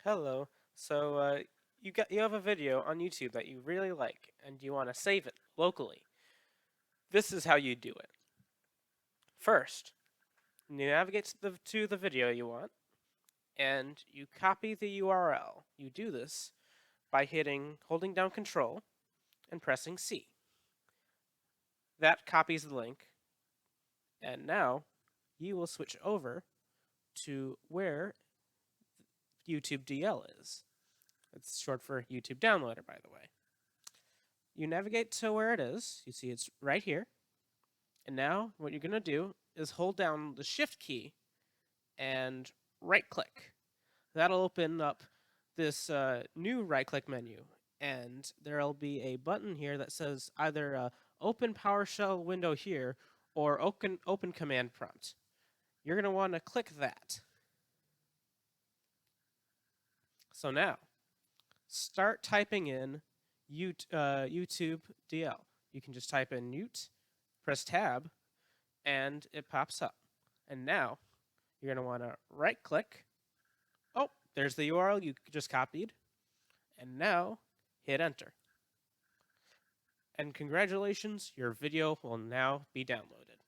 Hello. You have a video on YouTube that you really like and you want to save it locally. This is how you do it. First, you navigate to the video you want and you copy the URL. You do this by holding down Control and pressing C. That copies the link, and now you will switch over to where YouTube-DL is. It's short for YouTube Downloader, by the way. You navigate to where it is. You see it's right here. And now what you're going to do is hold down the Shift key and right click. That'll open up this new right click menu. And there'll be a button here that says either open PowerShell window here or open command prompt. You're going to want to click that. So now, start typing in YouTube-DL. You can just type in Ute, press Tab, and it pops up. And now, you're going to want to right click. Oh, there's the URL you just copied. And now, hit Enter. And congratulations, your video will now be downloaded.